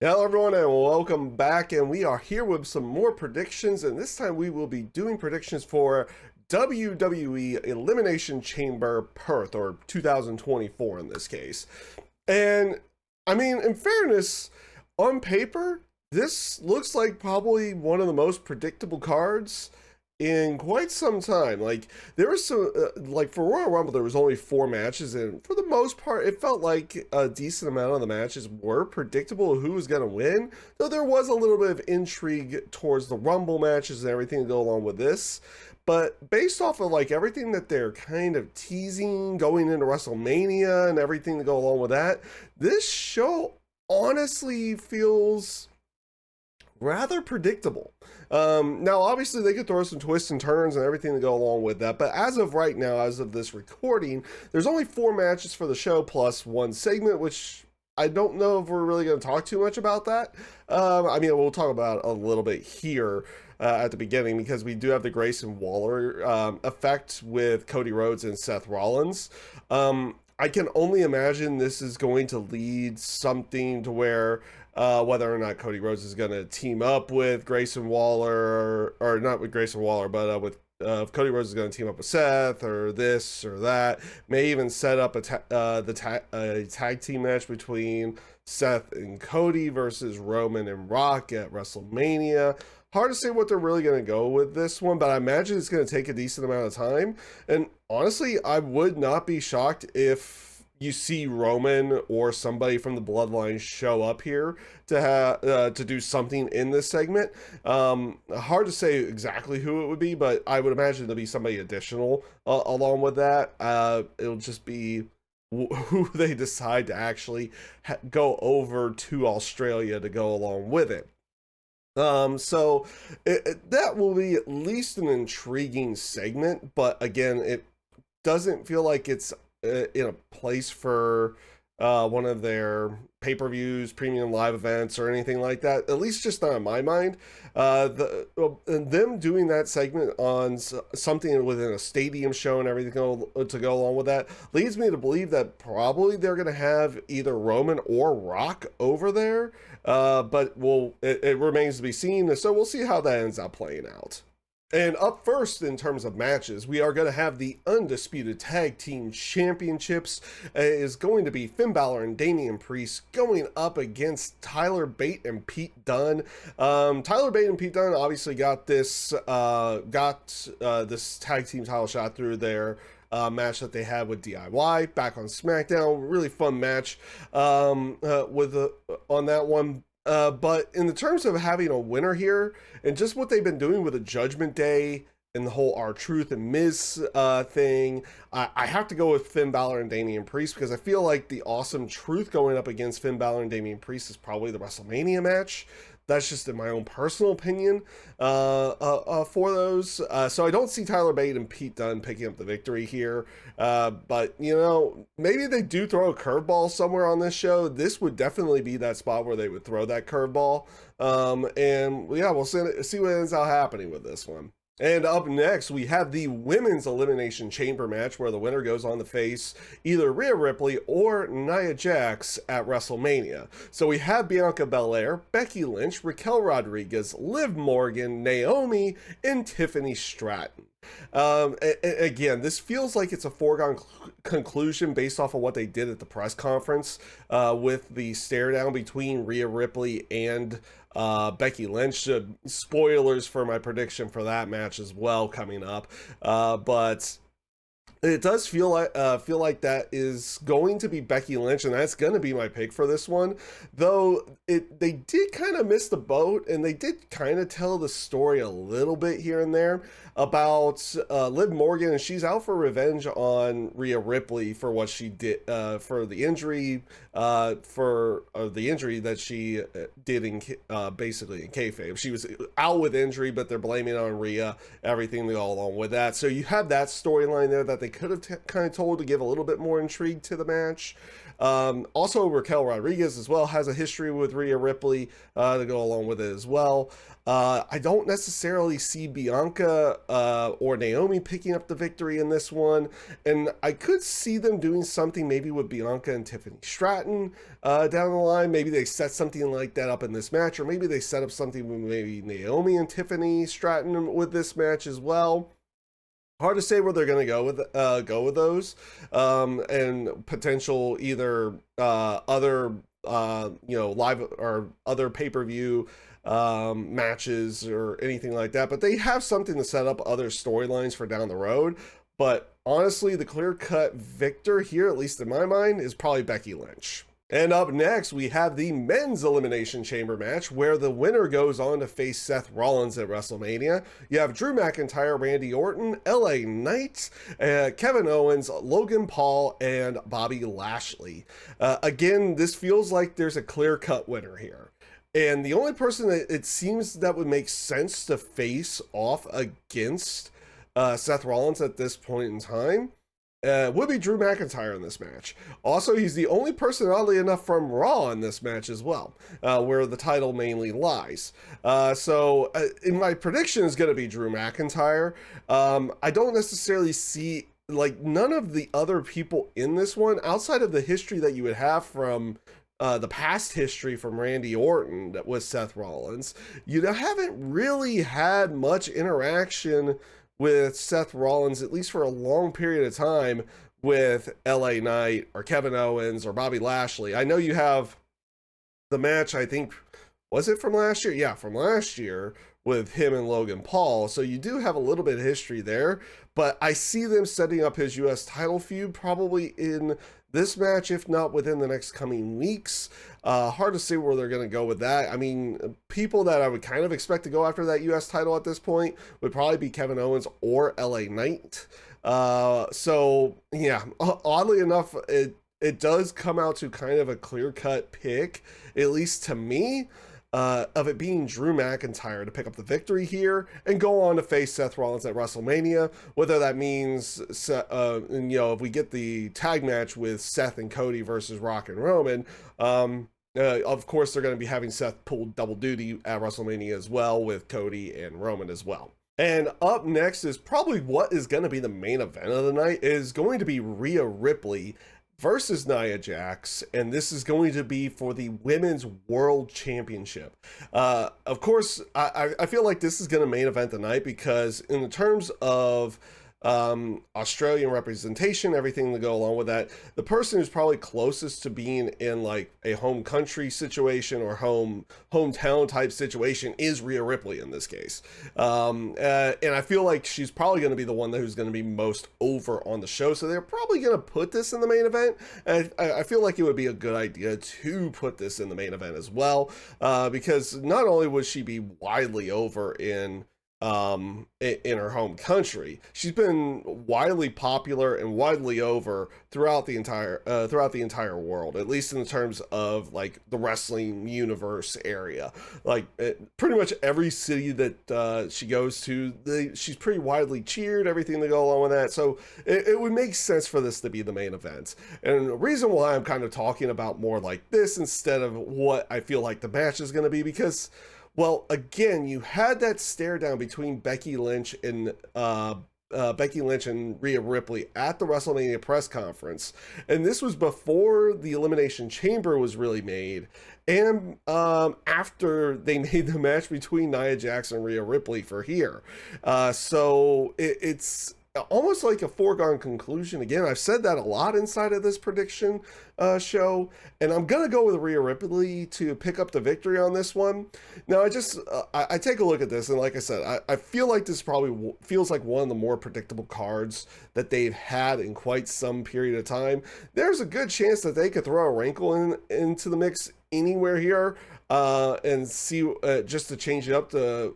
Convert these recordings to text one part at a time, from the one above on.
Hello everyone and welcome back, and we are here with some more predictions, and this time we will be doing predictions for WWE Elimination Chamber Perth, or 2024 in this case. And I mean, in fairness, on paper this looks like probably one of the most predictable cards in quite some time. Like, there was some like, for Royal Rumble there was only 4 matches, and for the most part it felt like a decent amount of the matches were predictable who was going to win, though there was a little bit of intrigue towards the Rumble matches and everything to go along with this. But based off of like everything that they're kind of teasing going into WrestleMania and everything to go along with that, this show honestly feels rather predictable. Now, obviously, they could throw some twists and turns and everything to go along with that, but as of right now, as of this recording, there's only 4 matches for the show plus one segment, which I don't know if we're really going to talk too much about that. I mean, we'll talk about it a little bit here at the beginning, because we do have the Grayson Waller effect with Cody Rhodes and Seth Rollins. I can only imagine this is going to lead something to where whether or not Cody Rhodes is going to team up with Grayson Waller, or not with Grayson Waller, but with if Cody Rhodes is going to team up with Seth, or this or that. May even set up a tag team match between Seth and Cody versus Roman and Rock at WrestleMania. Hard to say what they're really going to go with this one, but I imagine it's going to take a decent amount of time. And honestly, I would not be shocked if you see Roman or somebody from the Bloodline show up here to do something in this segment. Hard to say exactly who it would be, but I would imagine there'll be somebody additional along with that. It'll just be who they decide to actually go over to Australia to go along with it. So that will be at least an intriguing segment, but again, it doesn't feel like it's in a place for one of their pay-per-views, premium live events, or anything like that. At least just not in my mind. Them doing that segment on something within a stadium show and everything to go along with that leads me to believe that probably they're going to have either Roman or Rock over there. But it remains to be seen. So we'll see how that ends up playing out. And up first in terms of matches, we are going to have the Undisputed Tag Team Championships. Is going to be Finn Balor and Damian Priest going up against Tyler Bate and Pete Dunne. Tyler Bate and Pete Dunne obviously got this tag team title shot through their match that they had with DIY back on SmackDown. Really fun match on that one. But in the terms of having a winner here, and just what they've been doing with the Judgment Day and the whole R-Truth and Miz thing, I have to go with Finn Balor and Damian Priest, because I feel like the Awesome Truth going up against Finn Balor and Damian Priest is probably the WrestleMania match. That's just in my own personal opinion for those. So I don't see Tyler Bate and Pete Dunne picking up the victory here. But, you know, maybe they do throw a curveball somewhere on this show. This would definitely be that spot where they would throw that curveball. And yeah, we'll see what ends up happening with this one. And up next, we have the Women's Elimination Chamber match, where the winner goes on to face either Rhea Ripley or Nia Jax at WrestleMania. So we have Bianca Belair, Becky Lynch, Raquel Rodriguez, Liv Morgan, Naomi, and Tiffany Stratton. Again, this feels like it's a foregone conclusion based off of what they did at the press conference with the stare down between Rhea Ripley and Becky Lynch. Spoilers for my prediction for that match as well coming up, but it does feel like that is going to be Becky Lynch, and that's going to be my pick for this one. Though they did kind of miss the boat, and they did kind of tell the story a little bit here and there about Liv Morgan, and she's out for revenge on Rhea Ripley for what she did for the injury that she did in basically in kayfabe. She was out with injury, but they're blaming it on Rhea. Everything to go along with that. So you have that storyline there that they they could have kind of told to give a little bit more intrigue to the match. Also, Raquel Rodriguez as well has a history with Rhea Ripley to go along with it as well. I don't necessarily see Bianca or Naomi picking up the victory in this one, and I could see them doing something maybe with Bianca and Tiffany Stratton down the line. Maybe they set something like that up in this match, or maybe they set up something with maybe Naomi and Tiffany Stratton with this match as well. Hard to say where they're going to go with those, and potential either other live or other pay-per-view matches or anything like that. But they have something to set up other storylines for down the road. But honestly, the clear-cut victor here, at least in my mind, is probably Becky Lynch. And up next, we have the men's Elimination Chamber match, where the winner goes on to face Seth Rollins at WrestleMania. You have Drew McIntyre, Randy Orton, LA Knight, Kevin Owens, Logan Paul, and Bobby Lashley. Again, this feels like there's a clear-cut winner here. And the only person that it seems that would make sense to face off against Seth Rollins at this point in time would be Drew McIntyre in this match. Also, he's the only person, oddly enough, from Raw in this match as well, where the title mainly lies. So in my prediction is going to be Drew McIntyre. I don't necessarily see, like, none of the other people in this one, outside of the history that you would have from the past history from Randy Orton that was Seth Rollins. You haven't really had much interaction with Seth Rollins, at least for a long period of time, with LA Knight or Kevin Owens or Bobby Lashley. I know you have the match, I think, was it from last year? Yeah, from last year with him and Logan Paul. So you do have a little bit of history there, but I see them setting up his US title feud probably in this match, if not within the next coming weeks. Hard to see where they're going to go with that. I mean, people that I would kind of expect to go after that US title at this point would probably be Kevin Owens or LA Knight. So yeah, oddly enough, it does come out to kind of a clear-cut pick, at least to me, of it being Drew McIntyre to pick up the victory here and go on to face Seth Rollins at WrestleMania. Whether that means, if we get the tag match with Seth and Cody versus Rock and Roman, of course they're going to be having Seth pull double duty at WrestleMania as well with Cody and Roman as well. And up next is probably what is going to be the main event of the night, is going to be Rhea Ripley versus Nia Jax, and this is going to be for the Women's World Championship. Of course, I feel like this is going to main event the night because in the terms of Australian representation, everything to go along with that, the person who's probably closest to being in like a home country situation or hometown type situation is Rhea Ripley in this case. And I feel like she's probably going to be the one who's going to be most over on the show. So they're probably going to put this in the main event. And I feel like it would be a good idea to put this in the main event as well, because not only would she be widely over in her home country, she's been widely popular and widely over throughout the entire world, at least in terms of like the wrestling universe area. Like pretty much every city that she goes to, she's pretty widely cheered, everything to go along with that. So it would make sense for this to be the main event. And the reason why I'm kind of talking about more like this instead of what I feel like the match is going to be, because, well, again, you had that stare down between Becky Lynch and Rhea Ripley at the WrestleMania press conference, and this was before the Elimination Chamber was really made, and after they made the match between Nia Jax and Rhea Ripley for here. So it's almost like a foregone conclusion. Again, I've said that a lot inside of this prediction show, and I'm gonna go with Rhea Ripley to pick up the victory on this one. Now, I take a look at this, and like I said, I feel like this probably feels like one of the more predictable cards that they've had in quite some period of time. There's a good chance that they could throw a wrinkle into the mix anywhere here, and see just to change it up to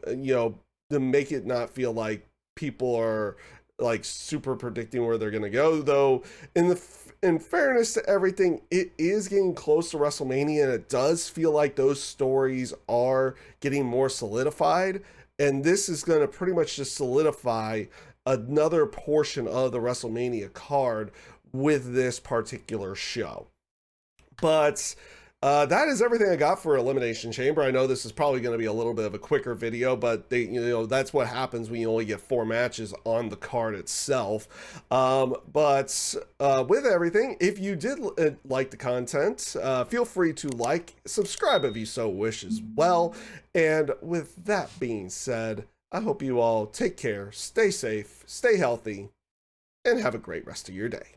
make it not feel like people are like super predicting where they're going to go. Though in fairness to everything, it is getting close to WrestleMania, and it does feel like those stories are getting more solidified, and this is going to pretty much just solidify another portion of the WrestleMania card with this particular show. But that is everything I got for Elimination Chamber. I know this is probably going to be a little bit of a quicker video, but that's what happens when you only get 4 matches on the card itself. But with everything, if you did like the content, feel free to like, subscribe if you so wish as well. And with that being said, I hope you all take care, stay safe, stay healthy, and have a great rest of your day.